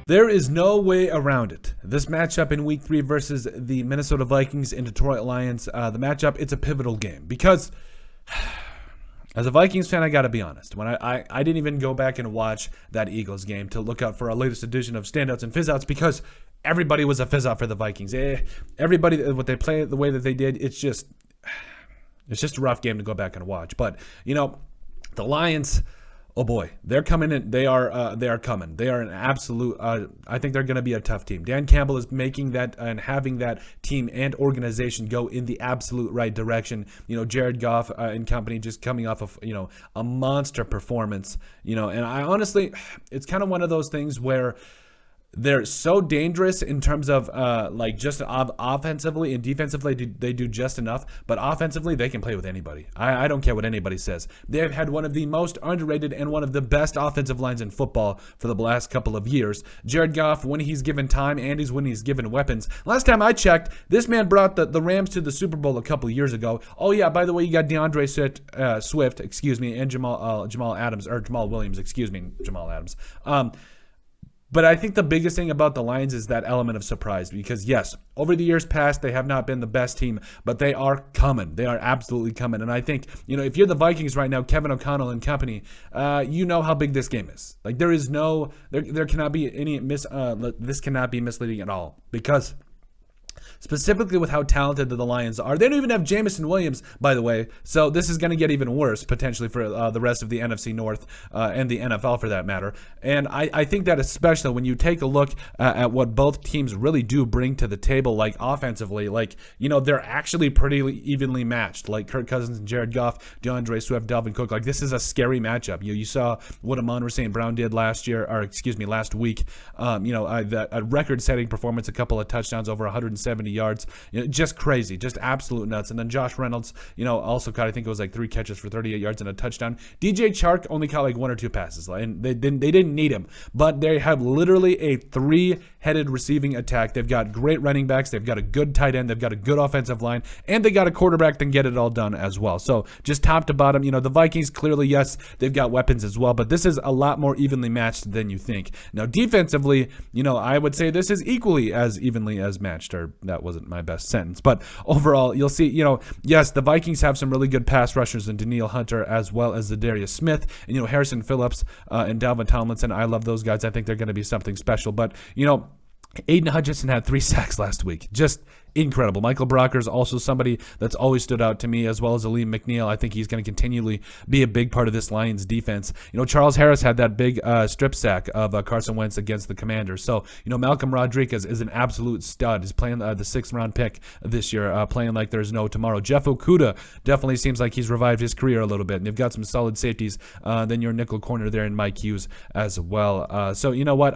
There is no way around it. This matchup in Week 3 versus the Minnesota Vikings and Detroit Lions, the matchup, it's a pivotal game because as a Vikings fan, I got to be honest. When I didn't even go back and watch that Eagles game to look out for our latest edition of Standouts and Fizzouts because everybody was a fizz-out for the Vikings. Everybody, what they play, the way that they did, it's just a rough game to go back and watch. But, the Lions, oh boy, they're coming in. They are coming. They are an absolute. I think they're going to be a tough team. Dan Campbell is making that and having that team and organization go in the absolute right direction. Jared Goff and company just coming off of a monster performance. And I honestly, it's kind of one of those things where they're so dangerous in terms of just offensively and defensively. They do just enough, but offensively they can play with anybody. I don't care what anybody says. They've had one of the most underrated and one of the best offensive lines in football for the last couple of years. Jared Goff, when he's given time and when he's given weapons. Last time I checked, this man brought the Rams to the Super Bowl a couple of years ago. Oh yeah, by the way, you got DeAndre Swift, and Jamal Adams. But I think the biggest thing about the Lions is that element of surprise because, yes, over the years past, they have not been the best team, but they are coming. They are absolutely coming. And I think, if you're the Vikings right now, Kevin O'Connell and company, you know how big this game is. Like, there cannot be this cannot be misleading at all because specifically with how talented the Lions are. They don't even have Jameson Williams, by the way, so this is going to get even worse, potentially, for the rest of the NFC North and the NFL, for that matter. And I think that especially when you take a look at what both teams really do bring to the table, like offensively, they're actually pretty evenly matched, like Kirk Cousins and Jared Goff, DeAndre Swift, Dalvin Cook. Like, this is a scary matchup. You saw what Amon-Ra St. Brown did last week. A record-setting performance, a couple of touchdowns, over 170 yards, just crazy, just absolute nuts. And then Josh Reynolds, also caught, I think it was like 3 catches for 38 yards and a touchdown. DJ Chark only caught like 1 or 2 passes, and they didn't need him, but they have literally a 3-headed receiving attack. They've got great running backs, they've got a good tight end, they've got a good offensive line, and they got a quarterback that can get it all done as well. So just top to bottom, the Vikings, clearly, yes, they've got weapons as well, but this is a lot more evenly matched than you think. Now defensively, I would say this is equally as evenly as matched, or that wasn't my best sentence, but overall, you'll see, yes, the Vikings have some really good pass rushers in Danielle Hunter as well as Za'Darius Smith, and Harrison Phillips and Dalvin Tomlinson. I love those guys. I think they're going to be something special, but Aiden Hutchinson had 3 sacks last week. Just incredible. Michael Brocker is also somebody that's always stood out to me, as well as Aleem McNeil. I think he's going to continually be a big part of this Lions defense. Charles Harris had that big strip sack of Carson Wentz against the Commanders. So, Malcolm Rodriguez is an absolute stud. He's playing the 6th-round pick this year, playing like there's no tomorrow. Jeff Okudah definitely seems like he's revived his career a little bit, and they've got some solid safeties. Then your nickel corner there in Mike Hughes as well. So, you know what?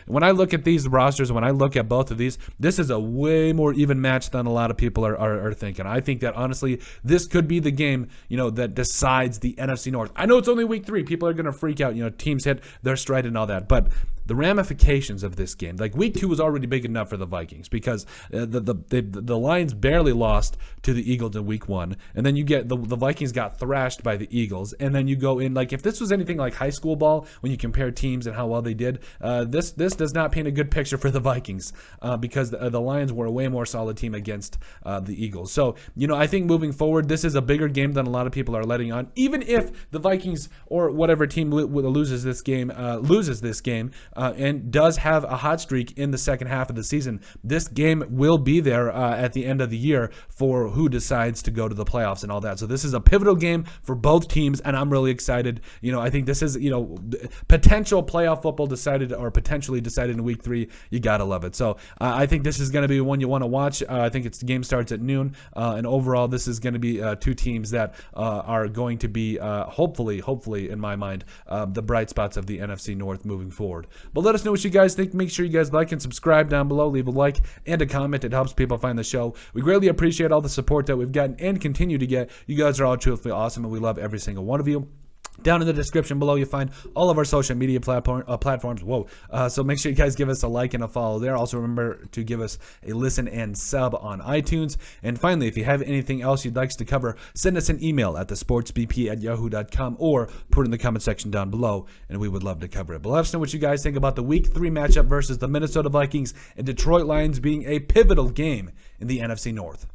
When I look at these rosters, when I look at both of these, this is a way more even match than a lot of people are thinking. I think that, honestly, this could be the game, that decides the NFC North. I know it's only week 3. People are going to freak out. Teams hit their stride and all that. But the ramifications of this game, like week 2 was already big enough for the Vikings because the Lions barely lost to the Eagles in week 1. And then you get the Vikings got thrashed by the Eagles. And then you go in, like, if this was anything like high school ball, when you compare teams and how well they did, this does not paint a good picture for the Vikings because the Lions were a way more solid team against the Eagles. So, I think moving forward, this is a bigger game than a lot of people are letting on. Even if the Vikings or whatever team loses this game, and does have a hot streak in the second half of the season, this game will be there at the end of the year for who decides to go to the playoffs and all that. So this is a pivotal game for both teams, and I'm really excited. I think this is, potential playoff football potentially decided in week 3. You got to love it. So I think this is going to be one you want to watch. I think the game starts at noon, and overall, this is going to be 2 teams that are going to be hopefully, in my mind, the bright spots of the NFC North moving forward. But let us know what you guys think. Make sure you guys like and subscribe down below. Leave a like and a comment. It helps people find the show. We greatly appreciate all the support that we've gotten and continue to get. You guys are all truthfully awesome, and we love every single one of you. Down in the description below, you'll find all of our social media platforms. So make sure you guys give us a like and a follow there. Also, remember to give us a listen and sub on iTunes. And finally, if you have anything else you'd like us to cover, send us an email at thesportsbp@yahoo.com or put it in the comment section down below, and we would love to cover it. But let us know what you guys think about the Week 3 matchup versus the Minnesota Vikings and Detroit Lions being a pivotal game in the NFC North.